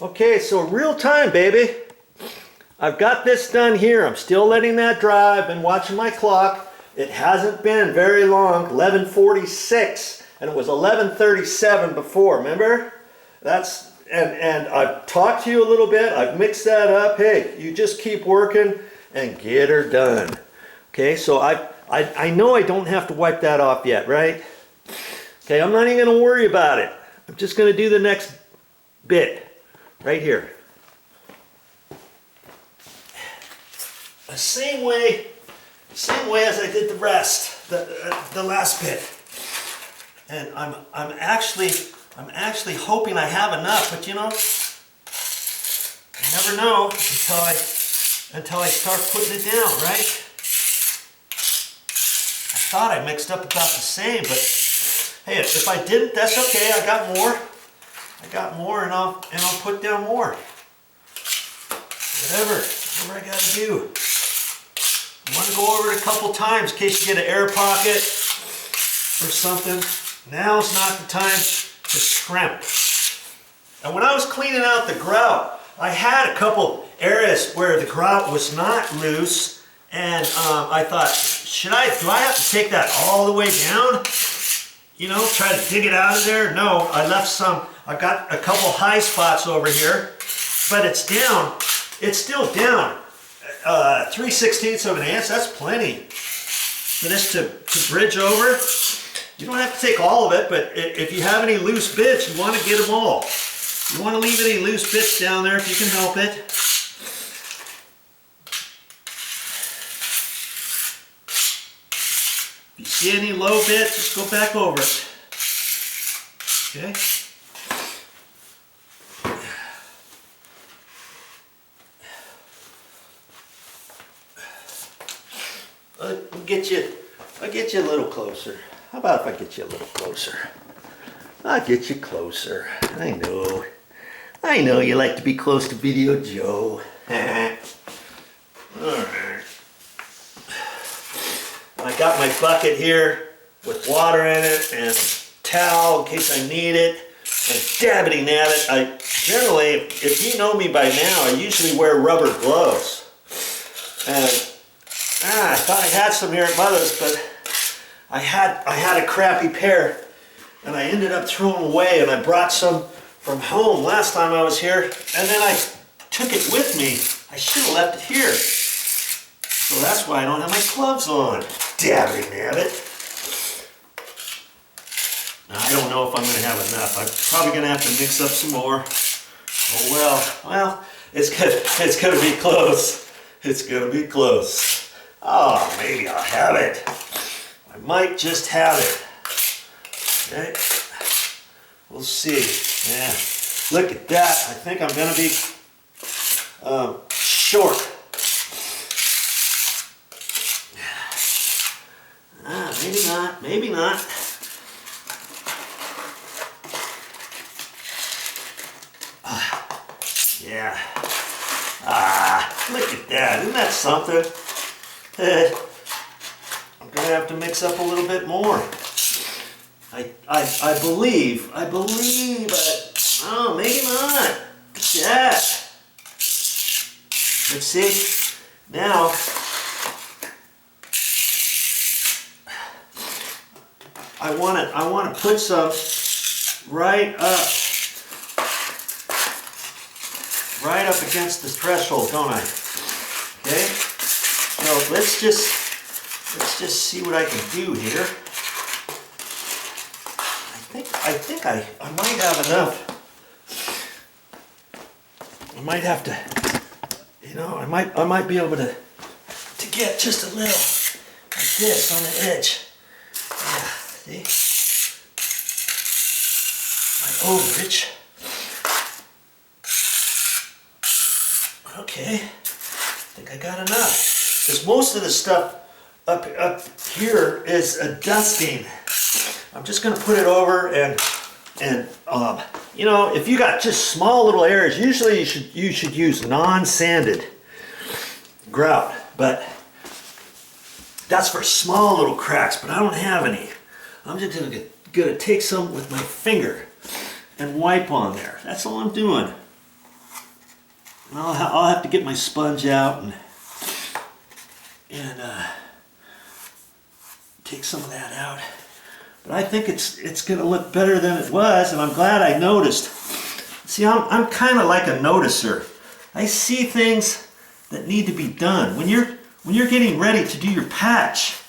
Okay, so real time, baby. I've got this done here. I'm still letting that dry. I've been watching my clock. It hasn't been very long, 11:46, and it was 11:37 before, remember? And I've talked to you a little bit. I've mixed that up. Hey, you just keep working and get her done. Okay, so I know I don't have to wipe that off yet, right? Okay, I'm not even gonna worry about it. I'm just gonna do the next bit right here. The same way as I did the rest, the last bit. And I'm actually hoping I have enough, but you know, I never know until I start putting it down, right? I thought I mixed up about the same, but hey, if I didn't, that's okay. I got more, and I'll put down more. Whatever I gotta do. I want to go over it a couple times in case you get an air pocket or something. Now's not the time to scrimp. And when I was cleaning out the grout, I had a couple areas where the grout was not loose, and I thought, do I have to take that all the way down? You know, try to dig it out of there? No, I left some. I got a couple high spots over here, but it's down. It's still down. 3/16 of an inch, that's plenty for this to bridge over. You don't have to take all of it, but if you have any loose bits, you want to get them all. You want to leave any loose bits down there if you can help it. If you see any low bits, just go back over it. Okay? I'll get you a little closer. How about if I get you a little closer? I'll get you closer. I know you like to be close to Video Joe. Alright. I got my bucket here with water in it and a towel in case I need it. And dabbity nabbit. I generally, if you know me by now, I usually wear rubber gloves. And I thought I had some here at Mother's, but I had a crappy pair, and I ended up throwing them away, and I brought some from home last time I was here, and then I took it with me. I should have left it here. So that's why I don't have my gloves on. Dabbity nabbit. I don't know if I'm going to have enough. I'm probably going to have to mix up some more. Oh well, it's going to be close. It's going to be close. Oh, maybe I'll have it. I might just have it. Okay. We'll see. Yeah. Look at that. I think I'm going to be short. Maybe not. Maybe not. Yeah. Look at that. Isn't that something? I'm going to have to mix up a little bit more. I believe, but oh, maybe not. Look at that. Let's see. Now, I want to put some right up against the threshold, don't I? Okay. So let's just see what I can do here. I think I might have enough. I might have to, you know, I might be able to get just a little like this on the edge. Yeah, see? My overage. Okay, I think I got enough. Because most of the stuff up here is a dusting. I'm just going to put it over and you know, if you got just small little areas, usually you should use non-sanded grout, but that's for small little cracks, but I don't have any. I'm just gonna take some with my finger and wipe on there. That's all I'm doing. I'll have to get my sponge out and take some of that out. But I think it's going to look better than it was, and I'm glad I noticed. See, I'm kind of like a noticer. I see things that need to be done. When you're getting ready to do your patch,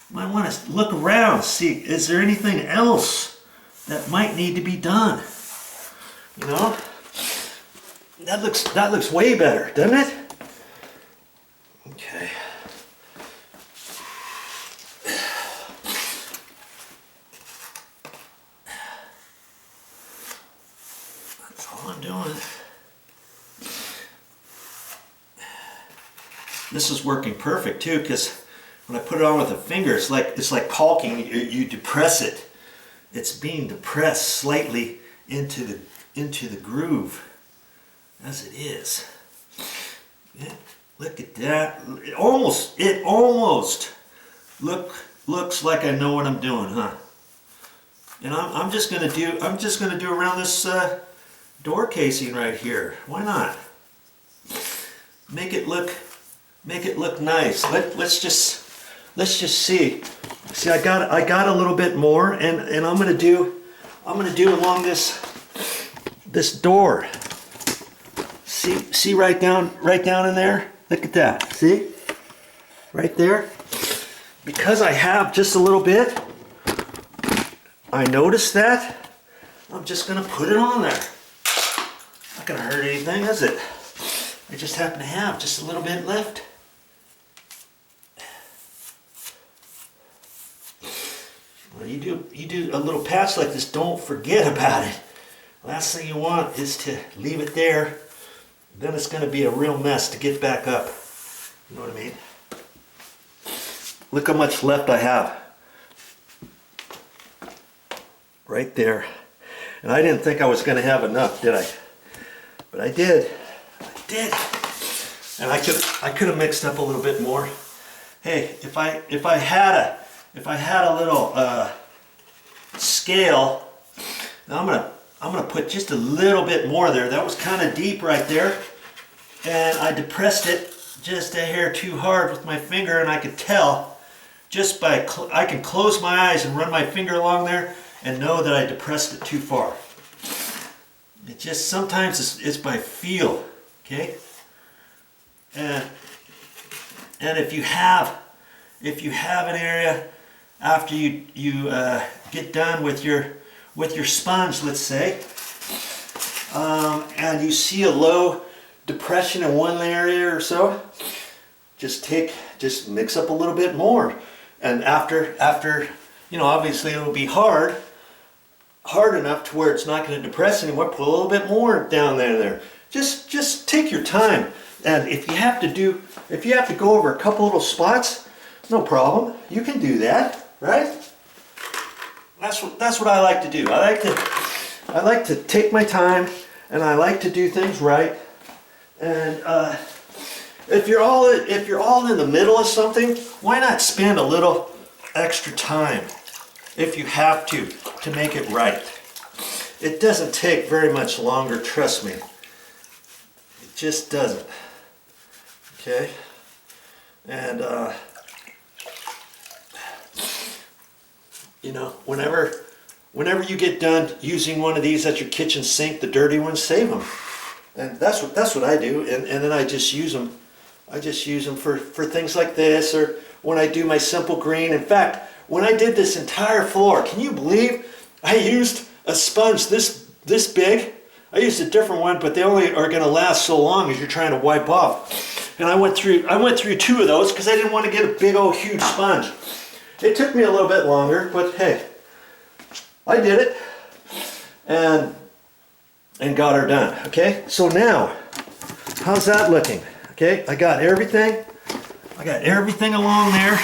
you might want to look around, see, is there anything else that might need to be done? You know? That looks way better, doesn't it? Okay. That's all I'm doing. This is working perfect too, because when I put it on with a finger, it's like caulking. You depress it. It's being depressed slightly into the groove as it is. Yeah, look at that. It almost looks like I know what I'm doing, huh? And I'm just gonna do around this door casing right here. Why not? Make it look nice. Let's just see. See, I got a little bit more, and I'm gonna do along this door. See right down in there. Look at that. See? Right there. Because I have just a little bit, I noticed that. I'm just gonna put it on there. Not gonna hurt anything, is it? I just happen to have just a little bit left. Well, you do a little patch like this, don't forget about it. Last thing you want is to leave it there. Then it's going to be a real mess to get back up. You know what I mean? Look how much left I have. Right there. And I didn't think I was going to have enough, did I? But I did. I did. And I could have mixed up a little bit more. Hey, if I had a little scale, now I'm gonna put just a little bit more there. That was kind of deep right there, and I depressed it just a hair too hard with my finger, and I could tell just by I can close my eyes and run my finger along there and know that I depressed it too far. It just sometimes it's by feel, okay? And if you have an area after you get done with your sponge, let's say, and you see a low depression in one area or so, just mix up a little bit more. And after you know, obviously it'll be hard enough to where it's not going to depress anymore. Put a little bit more down there. Just take your time. And if you have to go over a couple little spots, no problem. You can do that, right? That's what I like to do. I like to take my time, and I like to do things right. And if you're all in the middle of something, why not spend a little extra time if you have to make it right? It doesn't take very much longer, trust me. It just doesn't. Okay? And you know, whenever you get done using one of these at your kitchen sink, the dirty ones, save them. And that's what I do. And then I just use them. I just use them for things like this, or when I do my simple green. In fact, when I did this entire floor, can you believe I used a sponge this big? I used a different one, but they only are going to last so long as you're trying to wipe off. And I went through 2 of those because I didn't want to get a big old huge sponge. It took me a little bit longer, but hey, I did it and got her done. Okay, so now, how's that looking? Okay, I got everything along there.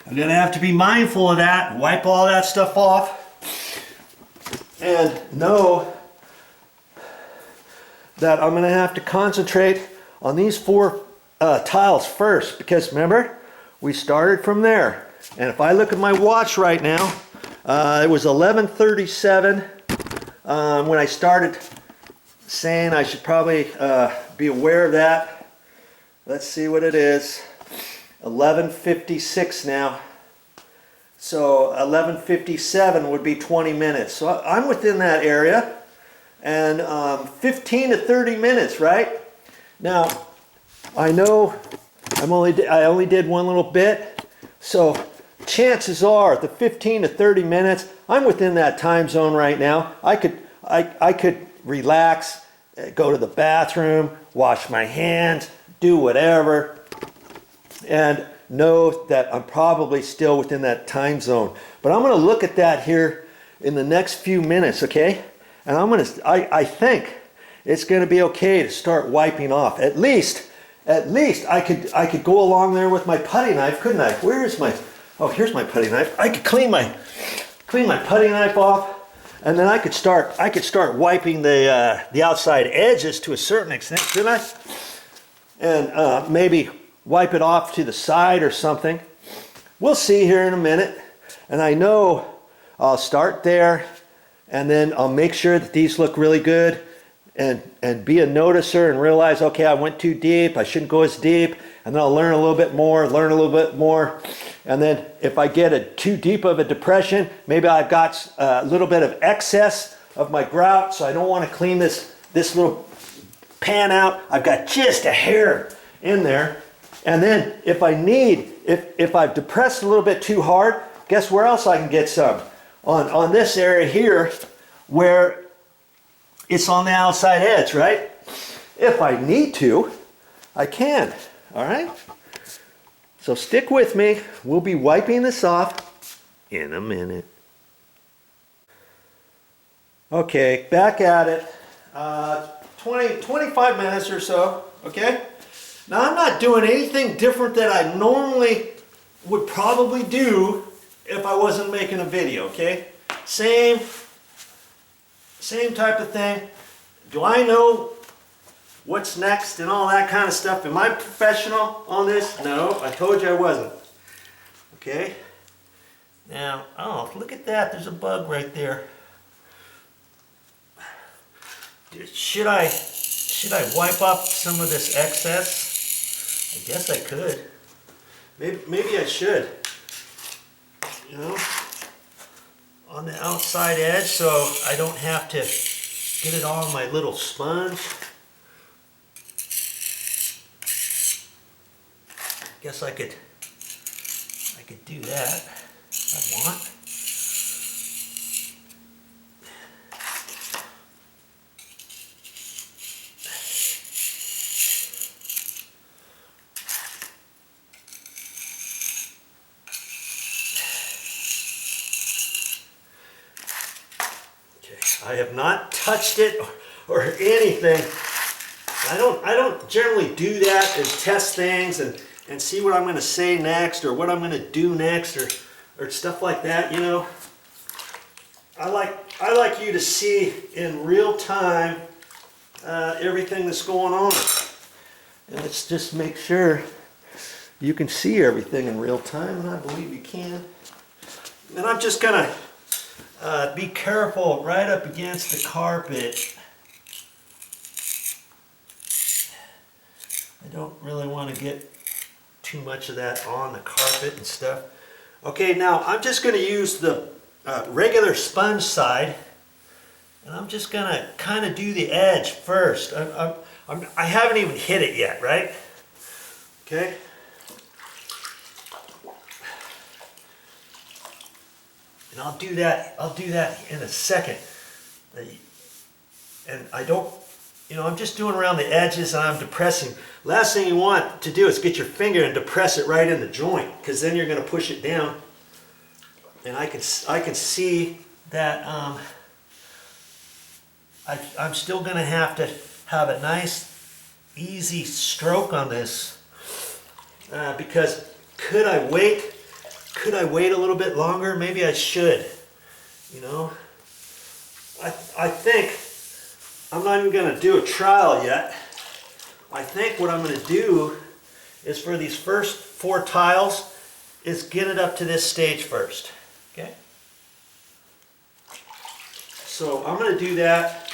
I'm gonna have to be mindful of that, wipe all that stuff off, and know that I'm gonna have to concentrate on these 4 tiles first, because remember, we started from there. And if I look at my watch right now, it was 11:37 when I started saying I should probably be aware of that. Let's see what it is. 11:56 now. So 11:57 would be 20 minutes. So I'm within that area. And 15 to 30 minutes, right? Now, I know I only did one little bit. So chances are the 15 to 30 minutes, I'm within that time zone right now. I could relax, go to the bathroom, wash my hands, do whatever, and know that I'm probably still within that time zone. But I'm going to look at that here in the next few minutes, okay? And I think it's going to be okay to start wiping off. At least I could go along there with my putty knife, couldn't I? Where is my? Oh, here's my putty knife. I could clean my putty knife off, and then I could start wiping the outside edges to a certain extent, couldn't I? And maybe wipe it off to the side or something. We'll see here in a minute. And I know I'll start there, and then I'll make sure that these look really good, and be a noticer and realize, okay, I went too deep, I shouldn't go as deep, and then I'll learn a little bit more, and then if I get too deep of a depression, maybe I've got a little bit of excess of my grout, so I don't want to clean this little pan out. I've got just a hair in there, and then if I've depressed a little bit too hard, guess where else I can get some? On this area here, where it's on the outside edge, right? If I need to, I can, all right? So stick with me. We'll be wiping this off in a minute. Okay, back at it. 25 minutes or so, okay? Now I'm not doing anything different that I normally would probably do if I wasn't making a video, okay? Same type of thing. Do I know what's next and all that kind of stuff? Am I professional on this? No, I told you I wasn't. Okay? Now, oh, look at that. There's a bug right there. Should I wipe up some of this excess? I guess I could. Maybe I should. You know, on the outside edge, so I don't have to get it all on my little sponge. Guess I could do that if I want. I have not touched it or anything. I don't generally do that and test things and see what I'm going to say next or what I'm going to do next or stuff like that, you know. I like you to see in real time everything that's going on. And let's just make sure you can see everything in real time, and I believe you can. And I'm just going to be careful right up against the carpet. I don't really want to get too much of that on the carpet and stuff. Okay, now I'm just going to use the regular sponge side, and I'm just going to kind of do the edge first. I haven't even hit it yet, right? Okay. And I'll do that in a second. And I don't, you know, I'm just doing around the edges and I'm depressing. Last thing you want to do is get your finger and depress it right in the joint, because then you're going to push it down. And I can see that I'm still going to have a nice, easy stroke on this, because could I wait? Could I wait a little bit longer? Maybe I should, you know. I think I'm not even going to do a trial yet. I think what I'm going to do is, for these first 4 tiles, is get it up to this stage first. Okay? So I'm going to do that,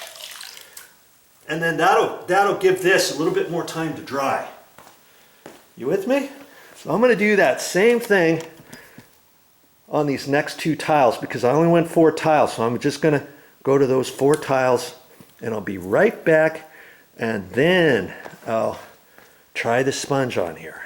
And then that'll give this a little bit more time to dry. You with me? So I'm going to do that same thing on these next 2 tiles because I only went 4 tiles. So I'm just going to go to those 4 tiles and I'll be right back, and then I'll try the sponge on here.